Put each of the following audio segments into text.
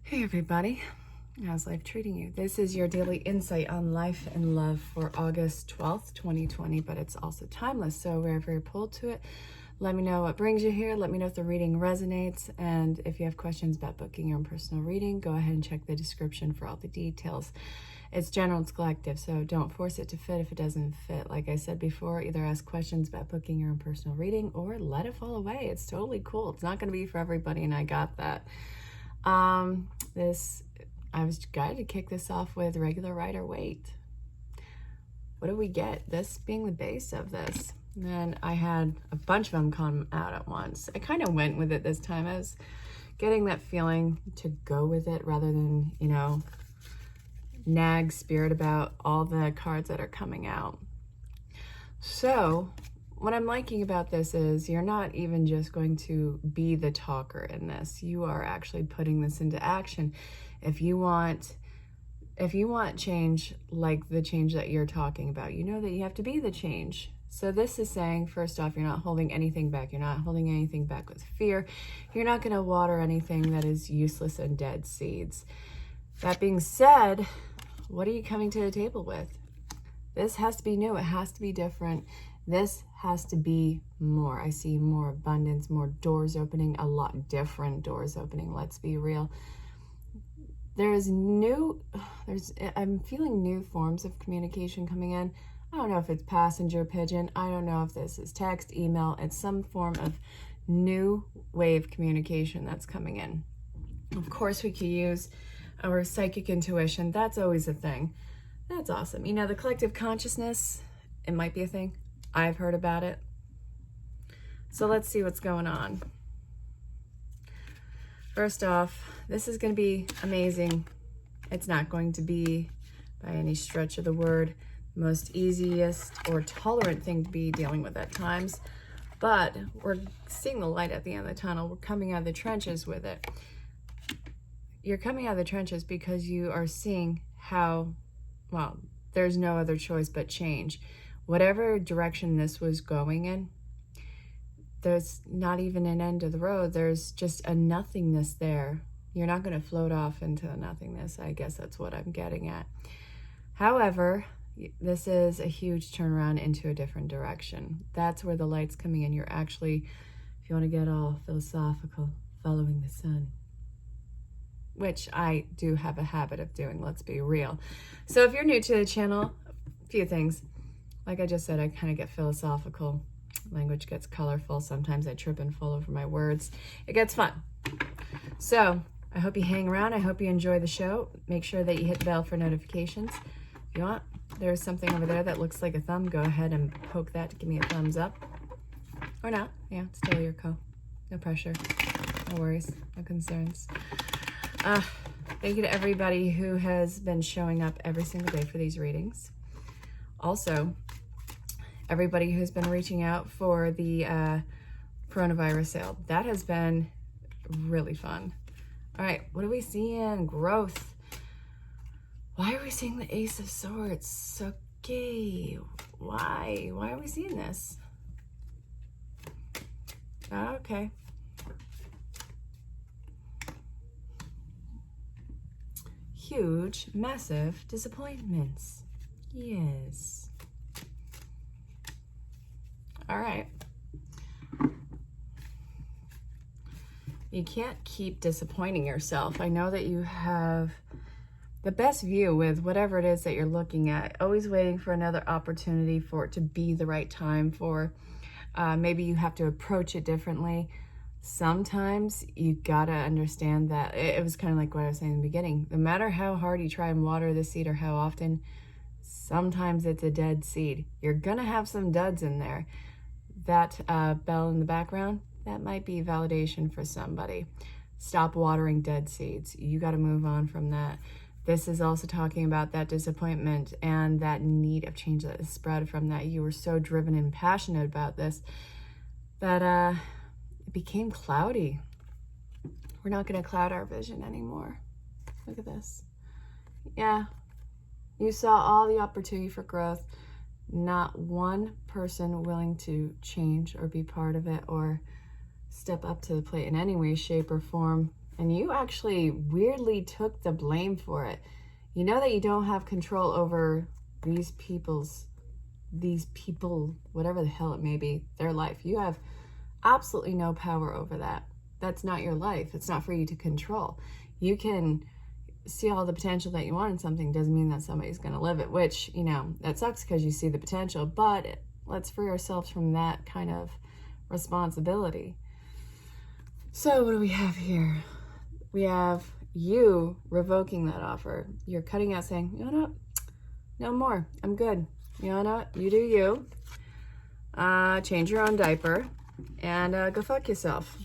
Hey everybody, how's life treating you? This is your daily insight on life and love for August 12th, 2020, but it's also timeless. So wherever you're pulled to it, let me know what brings you here. Let me know if the reading resonates. And if you have questions about booking your own personal reading, go ahead and check the description for all the details. It's general, it's collective, so don't force it to fit if it doesn't fit. Like I said before, either ask questions about booking your own personal reading or let it fall away. It's totally cool. It's not going to be for everybody, and I got that. I was guided to kick this off with regular rider weight. What do we get? This being the base of this. And then I had a bunch of them come out at once. I kind of went with it this time. I was getting that feeling to go with it rather than, nag spirit about all the cards that are coming out. So what I'm liking about this is you're not even just going to be the talker in this. You are actually putting this into action. If you want change, like the change that you're talking about, you know that you have to be the change. So this is saying, first off, you're not holding anything back. You're not holding anything back with fear. You're not going to water anything that is useless and dead seeds. That being said, what are you coming to the table with? This has to be new. It has to be different. This has to be more. I see more abundance, more doors opening, a lot different doors opening. Let's be real. I'm feeling new forms of communication coming in. I don't know if it's passenger pigeon. I don't know if this is text, email. It's some form of new wave communication that's coming in. Of course, we could use our psychic intuition. That's always a thing. That's awesome. The collective consciousness, it might be a thing. I've heard about it. So let's see what's going on. First off, this is going to be amazing. It's not going to be, by any stretch of the word, the most easiest or tolerant thing to be dealing with at times. But we're seeing the light at the end of the tunnel. We're coming out of the trenches with it. You're coming out of the trenches because you are seeing how, there's no other choice but change. Whatever direction this was going in, there's not even an end of the road. There's just a nothingness there. You're not going to float off into the nothingness. I guess that's what I'm getting at. However, this is a huge turnaround into a different direction. That's where the light's coming in. You're actually, if you want to get all philosophical, following the sun, which I do have a habit of doing, let's be real. So if you're new to the channel, a few things. Like I just said, I kind of get philosophical. Language gets colorful. Sometimes I trip and fall over my words. It gets fun. So I hope you hang around. I hope you enjoy the show. Make sure that you hit the bell for notifications. If you want, there's something over there that looks like a thumb. Go ahead and poke that to give me a thumbs up. Or not. Yeah, it's totally your call. No pressure. No worries. No concerns. Thank you to everybody who has been showing up every single day for these readings. Also, everybody who's been reaching out for the coronavirus sale. That has been really fun. All right, what are we seeing? Growth. Why are we seeing the Ace of Swords? Okay, why? Why are we seeing this? Okay. Huge, massive disappointments. Yes. All right. You can't keep disappointing yourself. I know that you have the best view with whatever it is that you're looking at, always waiting for another opportunity for it to be the right time for. Maybe you have to approach it differently. Sometimes you gotta understand that it was kind of like what I was saying in the beginning. No matter how hard you try and water the seed or how often, sometimes it's a dead seed. You're gonna have some duds in there. That bell in the background, that might be validation for somebody. Stop watering dead seeds. You got to move on from that. This is also talking about that disappointment and that need of change that is spread from that. You were so driven and passionate about this that it became cloudy. We're not going to cloud our vision anymore. Look at this. Yeah, you saw all the opportunity for growth. Not one person willing to change or be part of it or step up to the plate in any way, shape, or form And you actually weirdly took the blame for it. You know that you don't have control over these people, whatever the hell it may be, their life. You have absolutely no power over that. That's not your life. It's not for you to control. You can see all the potential that you want in something, doesn't mean that somebody's going to live it, which, you know, that sucks because you see the potential, but let's free ourselves from that kind of responsibility. So what do we have here? We have you revoking that offer. You're cutting out, saying, you know what? No more. I'm good. You know what? You do you. Change your own diaper and go fuck yourself.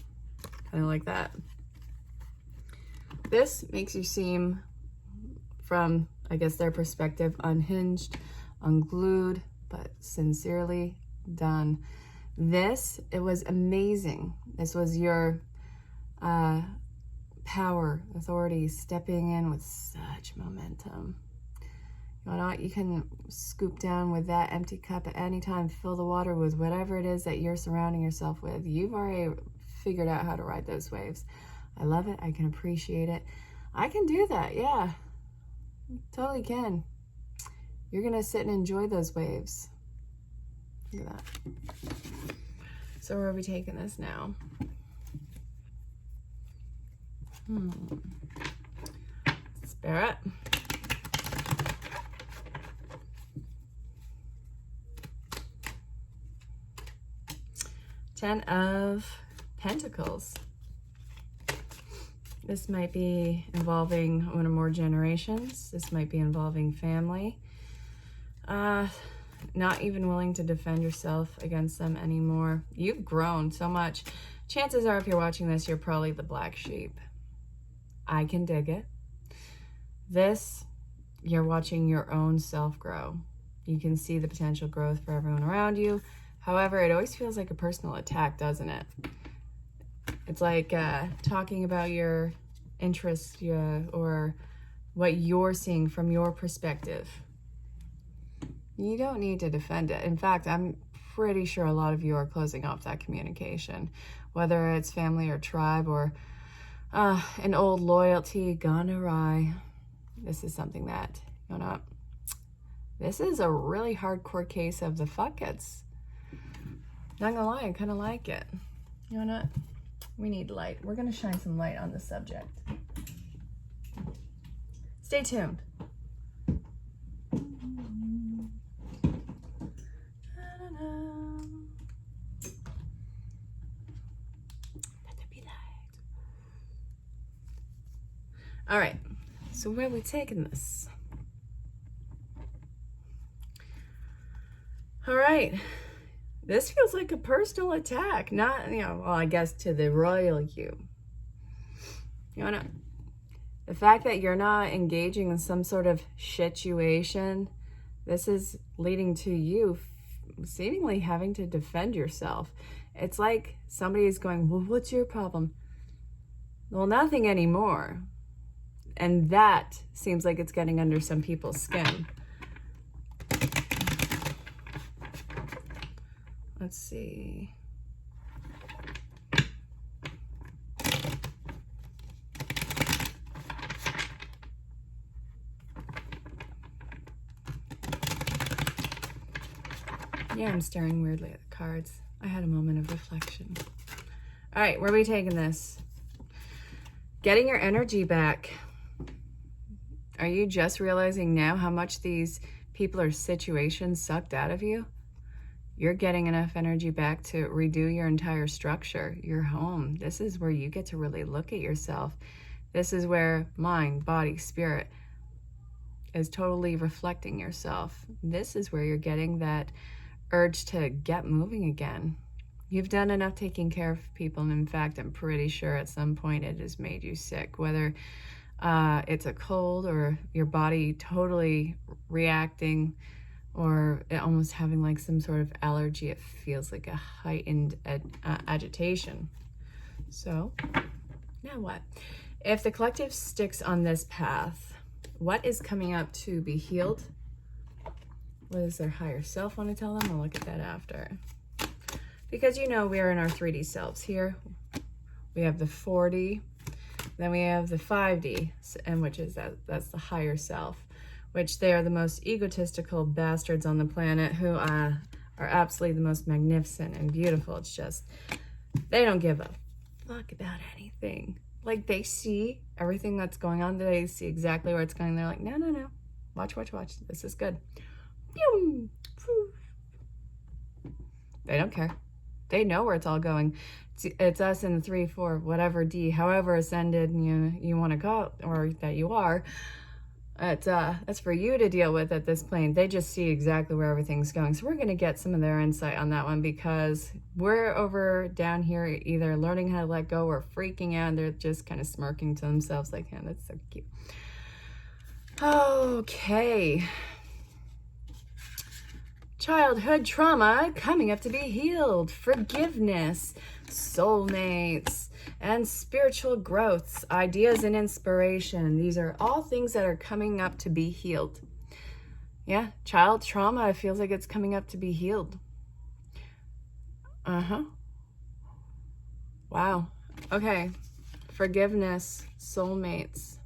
Kind of like that. This makes you seem, from, I guess, their perspective, unhinged, unglued, but sincerely done. It was amazing. This was your power, authority, stepping in with such momentum. You know what? You can scoop down with that empty cup at any time, fill the water with whatever it is that you're surrounding yourself with. You've already figured out how to ride those waves. I love it. I can appreciate it. I can do that. Yeah, totally can. You're going to sit and enjoy those waves. Look at that. So where are we taking this now? Spirit. Ten of Pentacles. This might be involving one or more generations. This might be involving family. Not even willing to defend yourself against them anymore. You've grown so much. Chances are, if you're watching this, you're probably the black sheep. I can dig it. This, you're watching your own self grow. You can see the potential growth for everyone around you. However, it always feels like a personal attack, doesn't it? It's like talking about your interests, or what you're seeing from your perspective. You don't need to defend it. In fact, I'm pretty sure a lot of you are closing off that communication, whether it's family or tribe or an old loyalty gone awry. This is something that, you know, this is a really hardcore case of the fuck it's. Not gonna lie, I kind of like it. You know what? We need light. We're gonna shine some light on the subject. Stay tuned. All right, so where are we taking this? All right, this feels like a personal attack, not, you know, well, I guess to the royal you. You know, the fact that you're not engaging in some sort of situation, this is leading to you seemingly having to defend yourself. It's like somebody is going, well, what's your problem? Well, nothing anymore. And that seems like it's getting under some people's skin. Let's see. Yeah, I'm staring weirdly at the cards. I had a moment of reflection. All right, where are we taking this? Getting your energy back. Are you just realizing now how much these people or situations sucked out of you? You're getting enough energy back to redo your entire structure, your home. This is where you get to really look at yourself. This is where mind, body, spirit is totally reflecting yourself. This is where you're getting that urge to get moving again. You've done enough taking care of people, and in fact, I'm pretty sure at some point it has made you sick, whether it's a cold or your body totally reacting, or almost having like some sort of allergy. It feels like a heightened agitation. So now what? If the collective sticks on this path, what is coming up to be healed? What does their higher self want to tell them? We'll look at that after. Because you know we are in our 3D selves here. We have the 4D. Then we have the 5D, and which is that's the higher self, which they are the most egotistical bastards on the planet who are absolutely the most magnificent and beautiful. It's just, they don't give a fuck about anything. Like, they see everything that's going on. They see exactly where it's going. They're like, no, no, no. Watch, watch, watch. This is good. They don't care. They know where it's all going. It's us in the 3, 4, whatever D, however ascended you want to call it, or that you are. That's for you to deal with at this plane. They just see exactly where everything's going. So we're going to get some of their insight on that one, because we're over down here either learning how to let go or freaking out. And they're just kind of smirking to themselves like, yeah, that's so cute. Okay. Childhood trauma coming up to be healed. Forgiveness, soulmates, and spiritual growths, ideas and inspiration. These are all things that are coming up to be healed. Yeah, child trauma, it feels like it's coming up to be healed. Wow. Okay. Forgiveness, soulmates,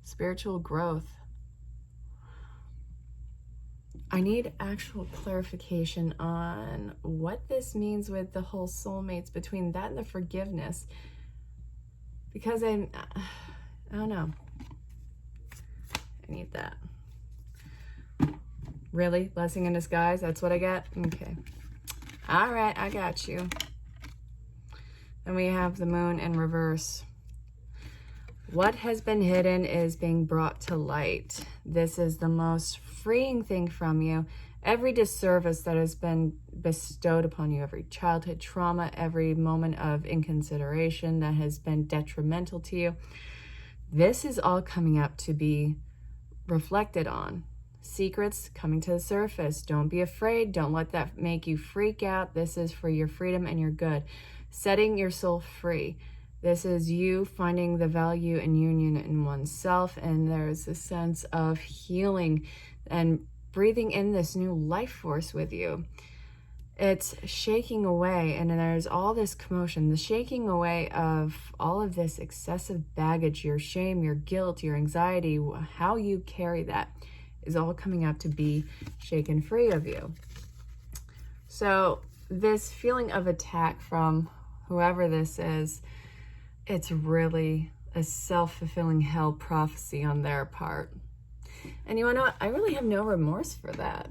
spiritual growth. I need actual clarification on what this means with the whole soulmates, between that and the forgiveness. Because I don't know. I need that. Really? Blessing in disguise? That's what I get? Okay. All right, I got you. Then we have the moon in reverse. What has been hidden is being brought to light. This is the most freeing thing from you. Every disservice that has been bestowed upon you, every childhood trauma, every moment of inconsideration that has been detrimental to you, this is all coming up to be reflected on. Secrets coming to the surface. Don't be afraid. Don't let that make you freak out. This is for your freedom and your good. Setting your soul free. This is you finding the value and union in oneself, and there's a sense of healing and breathing in this new life force with you. It's shaking away, and then there's all this commotion, the shaking away of all of this excessive baggage, your shame, your guilt, your anxiety, how you carry that is all coming up to be shaken free of you. So this feeling of attack from whoever this is, it's really a self-fulfilling hell prophecy on their part. And you know what? I really have no remorse for that.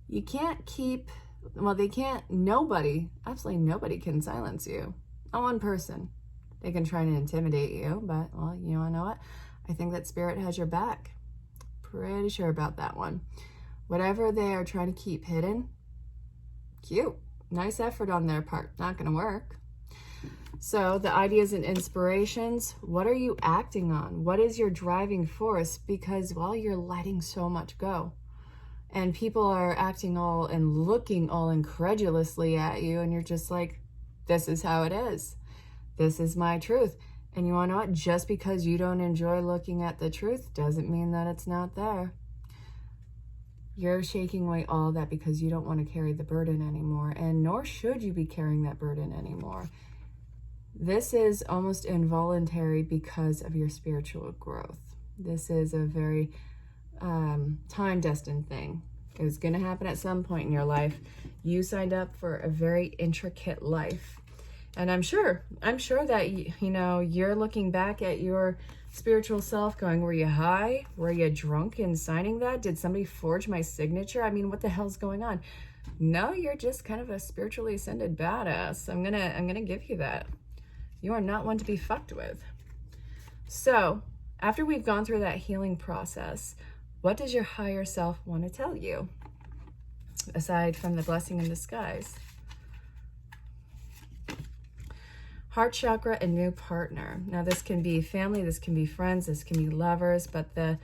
You can't keep, well, they can't, nobody, absolutely nobody can silence you. Not one person. They can try to intimidate you, but, well, you know what? I think that spirit has your back. Pretty sure about that one. Whatever they are trying to keep hidden, cute. Nice effort on their part. Not going to work. So the ideas and inspirations, what are you acting on? What is your driving force? Because, well, you're letting so much go. And people are acting all and looking all incredulously at you. And you're just like, this is how it is. This is my truth. And you want to know what? Just because you don't enjoy looking at the truth doesn't mean that it's not there. You're shaking away all that because you don't want to carry the burden anymore. And nor should you be carrying that burden anymore. This is almost involuntary because of your spiritual growth. This is a very time-destined thing. It's going to happen at some point in your life. You signed up for a very intricate life. And I'm sure that, you're looking back at your spiritual self going, were you high? Were you drunk in signing that? Did somebody forge my signature? I mean, what the hell's going on? No, you're just kind of a spiritually ascended badass. I'm gonna give you that. You are not one to be fucked with. So, after we've gone through that healing process, what does your higher self want to tell you? Aside from the blessing in disguise. Heart chakra and new partner. Now, this can be family, this can be friends, this can be lovers, but all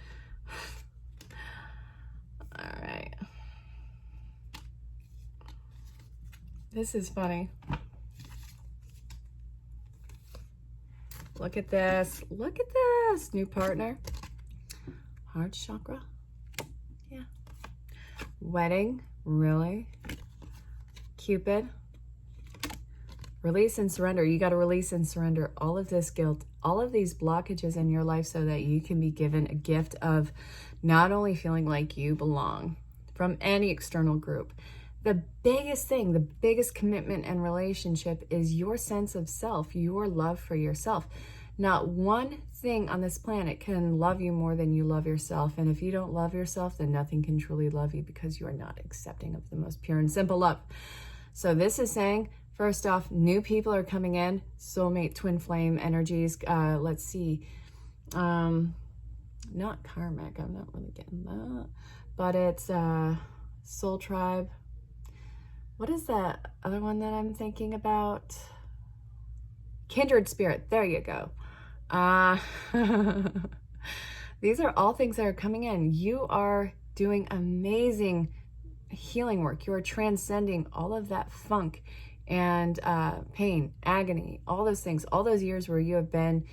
right. This is funny. Look at this. Look at this. New partner. Heart chakra. Yeah. Wedding. Really? Cupid. Release and surrender. You got to release and surrender all of this guilt all of these blockages in your life so that you can be given a gift of not only feeling like you belong from any external group. The biggest thing, the biggest commitment and relationship is your sense of self, your love for yourself. Not one thing on this planet can love you more than you love yourself. And if you don't love yourself, then nothing can truly love you because you are not accepting of the most pure and simple love. So this is saying, first off, new people are coming in, soulmate, twin flame energies. Let's see, not karmic, I'm not really getting that, but it's soul tribe. What is that other one that I'm thinking about? Kindred spirit, there you go. These are all things that are coming in. You are doing amazing healing work. You are transcending all of that funk and pain, agony, all those things, all those years where you have been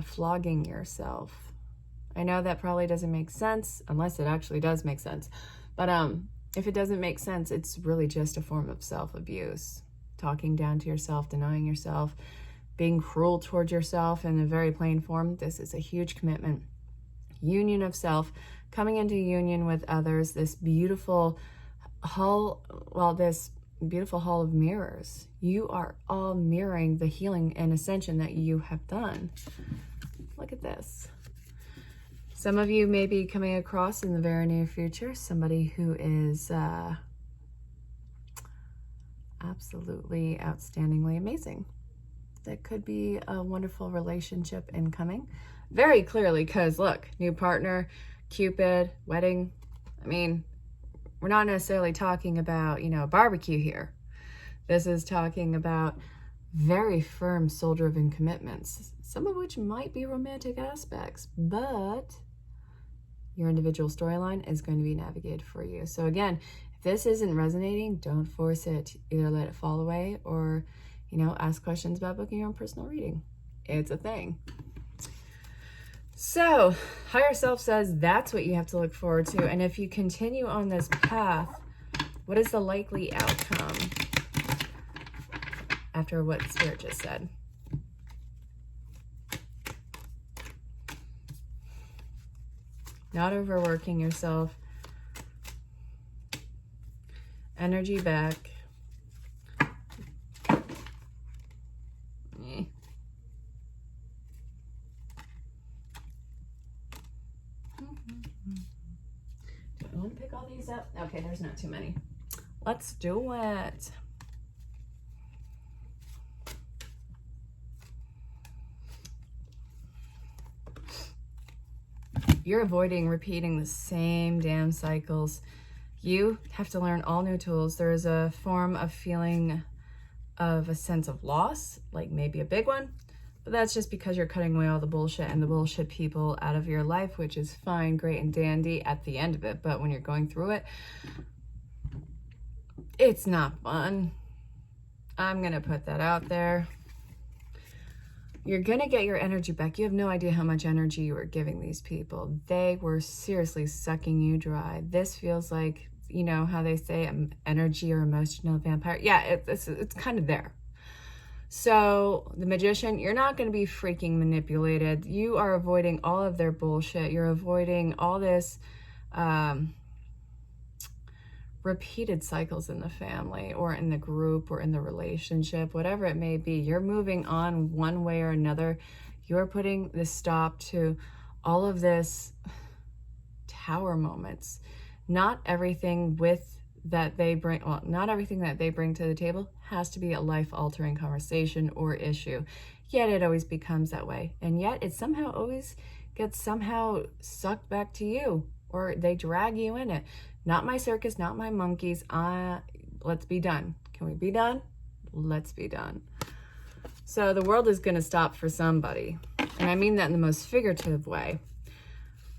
flogging yourself. I know that probably doesn't make sense, unless it actually does make sense. But if it doesn't make sense, it's really just a form of self-abuse. Talking down to yourself, denying yourself, being cruel towards yourself in a very plain form. This is a huge commitment. Union of self, coming into union with others, this beautiful hall, this beautiful hall of mirrors. You are all mirroring the healing and ascension that you have done. Look at this. Some of you may be coming across in the very near future somebody who is absolutely outstandingly amazing. That could be a wonderful relationship incoming. Very clearly, because look, new partner, Cupid, wedding. I mean, we're not necessarily talking about, barbecue here. This is talking about very firm soul-driven commitments, some of which might be romantic aspects, but your individual storyline is going to be navigated for you. So again, if this isn't resonating, don't force it. Either let it fall away or, ask questions about booking your own personal reading. It's a thing. So, higher self says that's what you have to look forward to. And if you continue on this path, what is the likely outcome after what Spirit just said? Not overworking yourself. Energy back. Do I want to pick all these up? Okay, there's not too many. Let's do it. You're avoiding repeating the same damn cycles. You have to learn all new tools. There is a form of feeling of a sense of loss, like maybe a big one, but that's just because you're cutting away all the bullshit and the bullshit people out of your life, which is fine, great, and dandy at the end of it. But when you're going through it, it's not fun. I'm going to put that out there. You're going to get your energy back. You have no idea how much energy you were giving these people. They were seriously sucking you dry. This feels like, how they say energy or emotional vampire. Yeah, it's kind of there. So the Magician, you're not going to be freaking manipulated. You are avoiding all of their bullshit. You're avoiding all this repeated cycles in the family or in the group or in the relationship, whatever it may be. You're moving on one way or another. You're putting the stop to all of this tower moments. Not everything that they bring to the table has to be a life-altering conversation or issue. Yet it always becomes that way. And yet it somehow always gets sucked back to you, or they drag you in it. Not my circus, not my monkeys. Let's be done. Can we be done? Let's be done. So the world is going to stop for somebody. And I mean that in the most figurative way.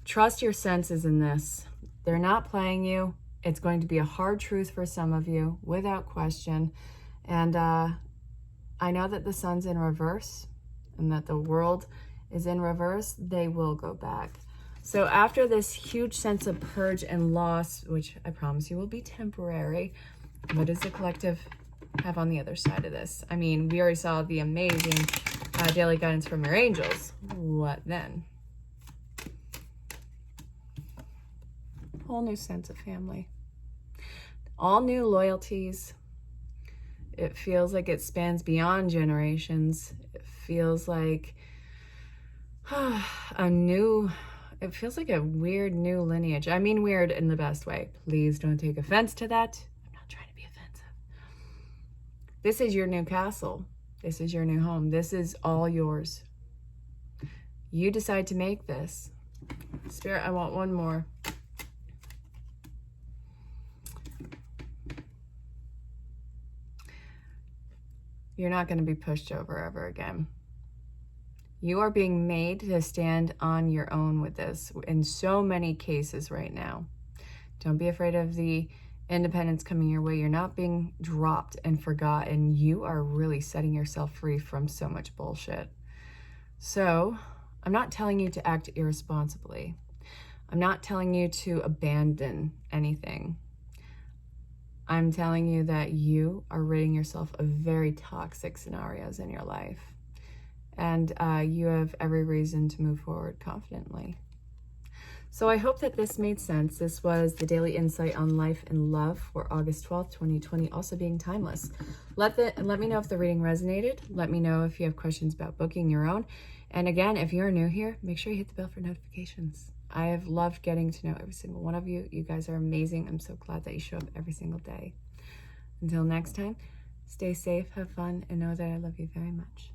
Trust your senses in this. They're not playing you. It's going to be a hard truth for some of you, without question. And I know that the sun's in reverse and that the world is in reverse. They will go back. So after this huge sense of purge and loss, which I promise you will be temporary, what is the collective have on the other side of this? I mean, we already saw the amazing daily guidance from your angels. What then? Whole new sense of family. All new loyalties. It feels like it spans beyond generations. It feels like it feels like a weird new lineage. I mean weird in the best way. Please don't take offense to that. I'm not trying to be offensive. This is your new castle. This is your new home. This is all yours. You decide to make this. Spirit, I want one more. You're not going to be pushed over ever again. You are being made to stand on your own with this in so many cases right now. Don't be afraid of the independence coming your way. You're not being dropped and forgotten. You are really setting yourself free from so much bullshit. So I'm not telling you to act irresponsibly. I'm not telling you to abandon anything. I'm telling you that you are ridding yourself of very toxic scenarios in your life. And you have every reason to move forward confidently. So I hope that this made sense. This was the Daily Insight on Life and Love for August 12th, 2020, also being timeless. Let me know if the reading resonated. Let me know if you have questions about booking your own. And again, if you're new here, make sure you hit the bell for notifications. I have loved getting to know every single one of you. You guys are amazing. I'm so glad that you show up every single day. Until next time, stay safe, have fun, and know that I love you very much.